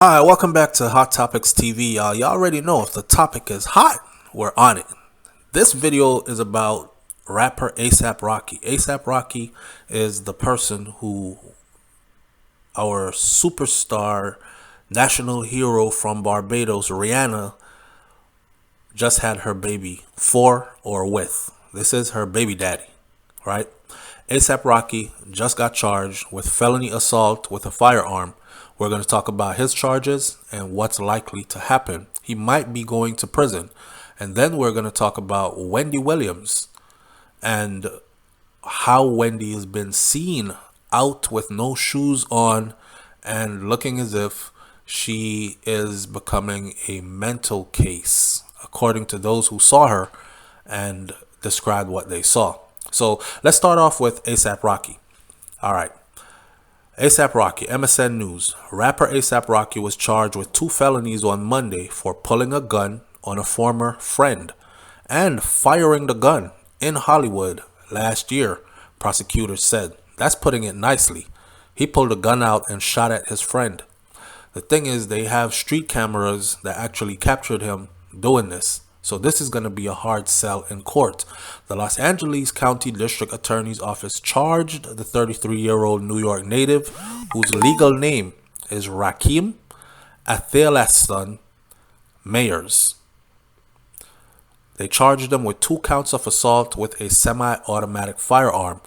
Alright, welcome back to Hot Topics TV, y'all. Y'all already know if the topic is hot, we're on it. This video is about rapper ASAP Rocky. ASAP Rocky is the person who our superstar national hero from Barbados, Rihanna, just had her baby for or with. This is her baby daddy, right? ASAP Rocky just got charged with felony assault with a firearm. We're going to talk about his charges and what's likely to happen. He might be going to prison. And then we're going to talk about Wendy Williams and how Wendy has been seen out with no shoes on and looking as if she is becoming a mental case, according to those who saw her and described what they saw. So let's start off with ASAP Rocky. All right. ASAP Rocky, MSN News. Rapper ASAP Rocky was charged with 2 felonies on Monday for pulling a gun on a former friend and firing the gun in Hollywood last year, prosecutors said. That's putting it nicely. He pulled a gun out and shot at his friend. The thing is, they have street cameras that actually captured him doing this. So this is going to be a hard sell in court. The Los Angeles County District Attorney's Office charged the 33-year-old New York native, whose legal name is Rakim Athelaston Mayers. They charged him with 2 counts of assault with a semi-automatic firearm.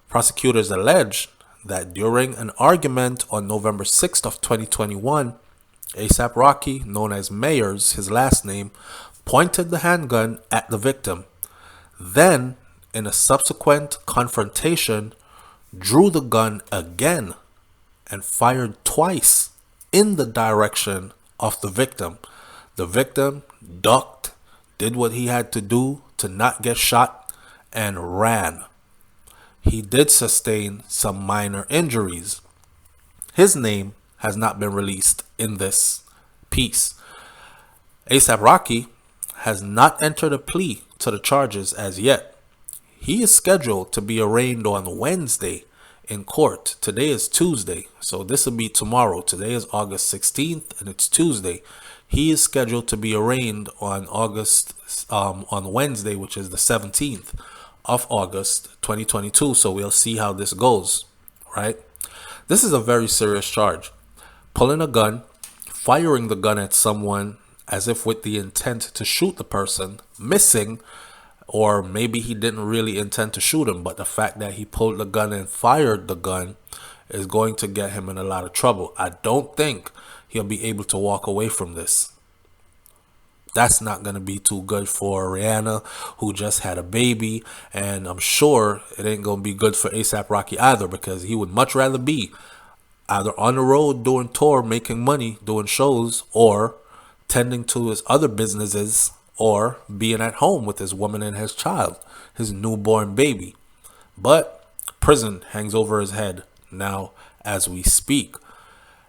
Prosecutors alleged that during an argument on November 6th of 2021, ASAP Rocky, known as Mayers, his last name, pointed the handgun at the victim. Then, in a subsequent confrontation, drew the gun again and fired twice in the direction of the victim. The victim ducked, did what he had to do to not get shot, and ran. He did sustain some minor injuries. His name has not been released in this piece. ASAP Rocky has not entered a plea to the charges as yet. He is scheduled to be arraigned on Wednesday in court. Today is Tuesday, so this will be tomorrow. Today is August 16th and it's Tuesday. He is scheduled to be arraigned on Wednesday, which is the 17th of August 2022. So we'll see how this goes, right? This is a very serious charge. Pulling a gun, firing the gun at someone as if with the intent to shoot the person, missing, or maybe he didn't really intend to shoot him, but the fact that he pulled the gun and fired the gun is going to get him in a lot of trouble. I don't think he'll be able to walk away from this. That's not going to be too good for Rihanna, who just had a baby, and I'm sure it ain't going to be good for ASAP Rocky either, because he would much rather be either on the road doing tour, making money, doing shows, or tending to his other businesses, or being at home with his woman and his child, his newborn baby. But prison hangs over his head now as we speak.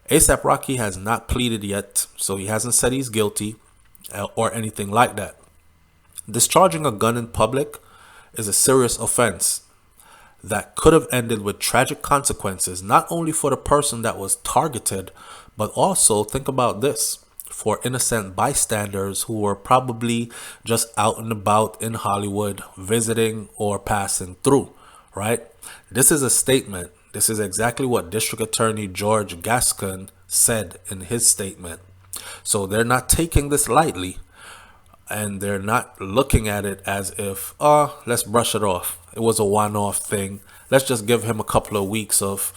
ASAP Rocky has not pleaded yet, so he hasn't said he's guilty or anything like that. Discharging a gun in public is a serious offense that could have ended with tragic consequences, not only for the person that was targeted, but also, think about this, for innocent bystanders who were probably just out and about in Hollywood, visiting or passing through, right? This is a statement. This is exactly what District Attorney George Gascon said in his statement. So they're not taking this lightly, and they're not looking at it as if, let's brush it off. It was a one-off thing. Let's just give him a couple of weeks of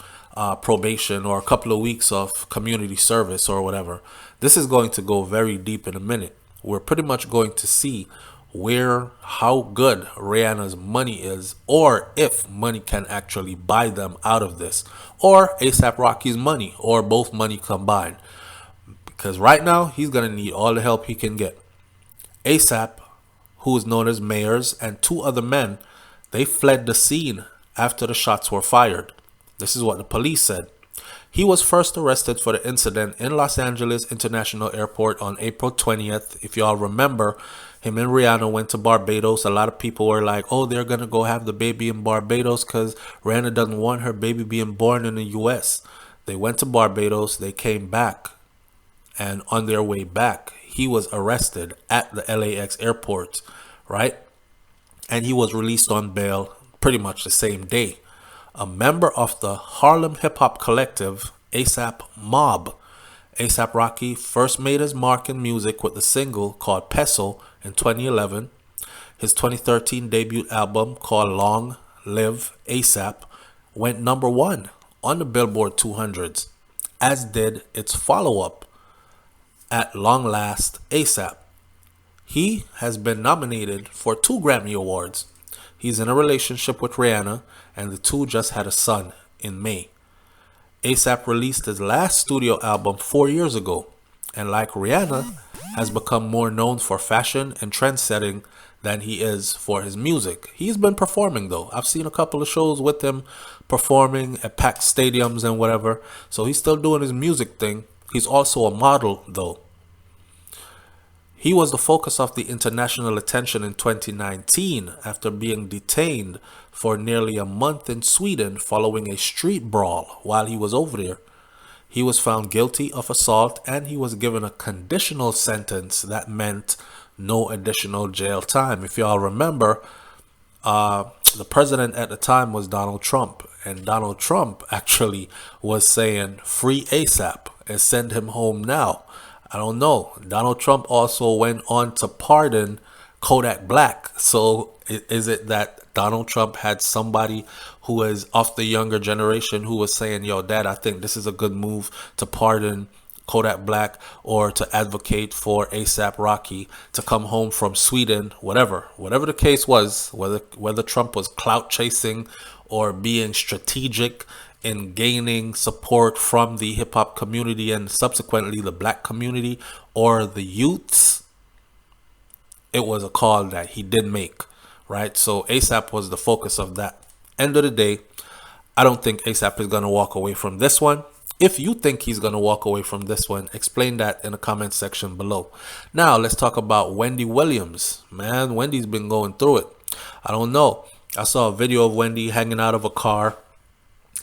probation or a couple of weeks of community service or whatever. This is going to go very deep in a minute. We're pretty much going to see how good Rihanna's money is, or if money can actually buy them out of this, or ASAP Rocky's money, or both money combined. Because right now, he's going to need all the help he can get. ASAP, who is known as Mayers, and 2 other men, they fled the scene after the shots were fired. This is what the police said. He was first arrested for the incident in Los Angeles International Airport on April 20th. If y'all remember, him and Rihanna went to Barbados. A lot of people were like, oh, they're going to go have the baby in Barbados because Rihanna doesn't want her baby being born in the U.S. They went to Barbados. They came back And on their way back, he was arrested at the LAX airport, right? And he was released on bail pretty much the same day. A member of the Harlem hip hop collective ASAP Mob, ASAP Rocky first made his mark in music with the single called Peso in 2011. His 2013 debut album called Long Live ASAP went number one on the Billboard 200s, as did its follow-up, At Long Last ASAP. He has been nominated for 2 Grammy Awards. He's in a relationship with Rihanna, and the two just had a son in May. ASAP released his last studio album 4 years ago, and like Rihanna, has become more known for fashion and trend setting than he is for his music. He's been performing though. I've seen a couple of shows with him performing at packed stadiums and whatever. So he's still doing his music thing. He's also a model though. He was the focus of the international attention in 2019 after being detained for nearly a month in Sweden following a street brawl while he was over there. He was found guilty of assault and he was given a conditional sentence that meant no additional jail time. If y'all remember, the president at the time was Donald Trump, and Donald Trump actually was saying free ASAP and send him home now. I don't know. Donald Trump also went on to pardon Kodak Black. So is it that Donald Trump had somebody who is of the younger generation who was saying, yo, Dad, I think this is a good move to pardon Kodak Black or to advocate for ASAP Rocky to come home from Sweden, whatever the case was, whether Trump was clout chasing or being strategic in gaining support from the hip hop community and subsequently the black community or the youths, it was a call that he did make, right? So ASAP was the focus of that. End of the day, I don't think ASAP is going to walk away from this one. If you think he's going to walk away from this one, explain that in the comment section below. Now, let's talk about Wendy Williams. Man, Wendy's been going through it. I don't know. I saw a video of Wendy hanging out of a car,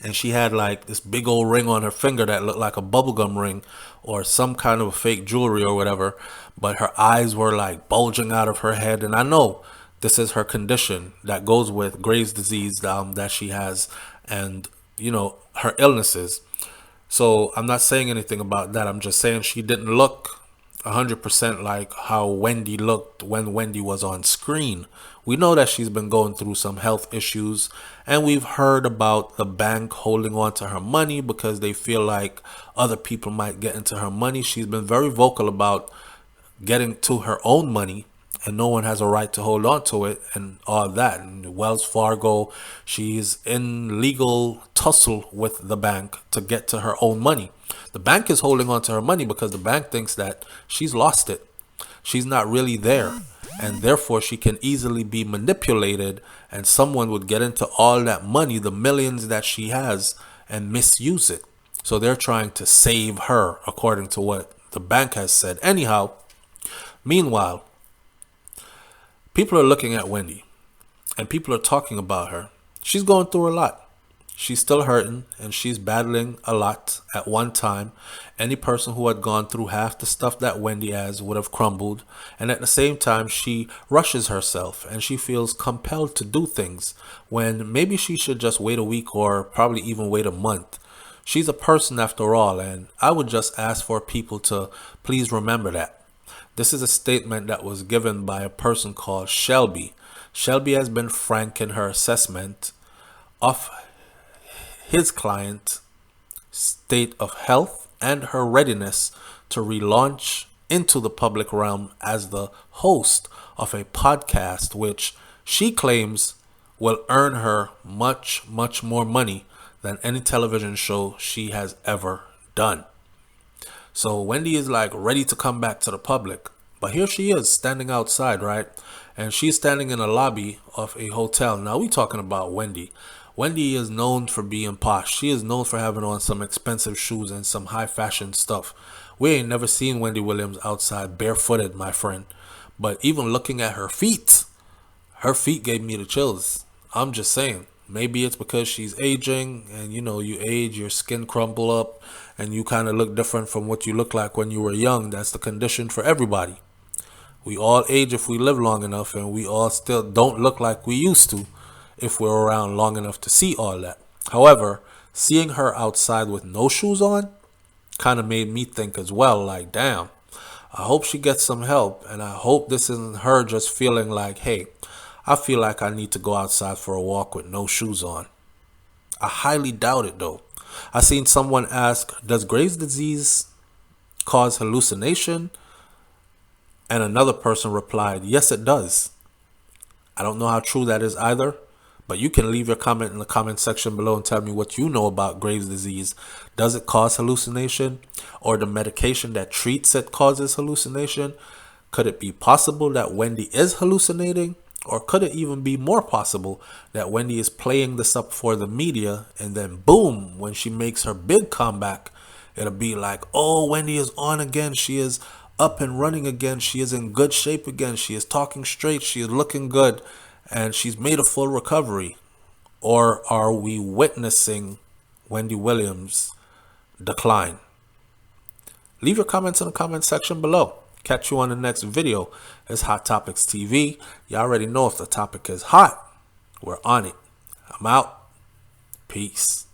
and she had like this big old ring on her finger that looked like a bubblegum ring or some kind of fake jewelry or whatever. But her eyes were like bulging out of her head. And I know this is her condition that goes with Graves' disease that she has and, you know, her illnesses. So I'm not saying anything about that. I'm just saying she didn't look 100% like how Wendy looked when Wendy was on screen. We know that she's been going through some health issues, and we've heard about the bank holding on to her money because they feel like other people might get into her money. She's been very vocal about getting to her own money, and no one has a right to hold on to it and all that. And Wells Fargo, she's in legal tussle with the bank to get to her own money. The bank is holding on to her money because the bank thinks that she's lost it. She's not really there, and therefore she can easily be manipulated, and someone would get into all that money, the millions that she has, and misuse it. So they're trying to save her, according to what the bank has said. Anyhow, meanwhile, people are looking at Wendy, and people are talking about her. She's going through a lot. She's still hurting, and she's battling a lot at one time. Any person who had gone through half the stuff that Wendy has would have crumbled. And at the same time, she rushes herself, and she feels compelled to do things when maybe she should just wait a week or probably even wait a month. She's a person after all, and I would just ask for people to please remember that. This is a statement that was given by a person called Shelby. Shelby has been frank in her assessment of his client's state of health and her readiness to relaunch into the public realm as the host of a podcast which she claims will earn her much more money than any television show she has ever done. So Wendy is like ready to come back to the public, but here she is standing outside, right? And she's standing in a lobby of a hotel. Now we talking about Wendy. Wendy is known for being posh. She is known for having on some expensive shoes and some high fashion stuff. We ain't never seen Wendy Williams outside barefooted, my friend. But even looking at her feet gave me the chills. I'm just saying, maybe it's because she's aging, and you know, you age, your skin crumble up, and you kind of look different from what you look like when you were young. That's the condition for everybody. We all age if we live long enough, and we all still don't look like we used to if we're around long enough to see all that. However, seeing her outside with no shoes on kind of made me think as well, like, damn, I hope she gets some help, and I hope this isn't her just feeling like, hey, I feel like I need to go outside for a walk with no shoes on. I highly doubt it, though. I seen someone ask, does Graves' disease cause hallucination? And another person replied, yes, it does. I don't know how true that is either, but you can leave your comment in the comment section below and tell me what you know about Graves' disease. Does it cause hallucination, or the medication that treats it causes hallucination? Could it be possible that Wendy is hallucinating? Or could it even be more possible that Wendy is playing this up for the media, and then boom, when she makes her big comeback, it'll be like, oh, Wendy is on again. She is up and running again. She is in good shape again. She is talking straight. She is looking good. And she's made a full recovery. Or are we witnessing Wendy Williams' decline? Leave your comments in the comment section below. Catch you on the next video. It's Hot Topics TV. You already know if the topic is hot, we're on it. I'm out. Peace.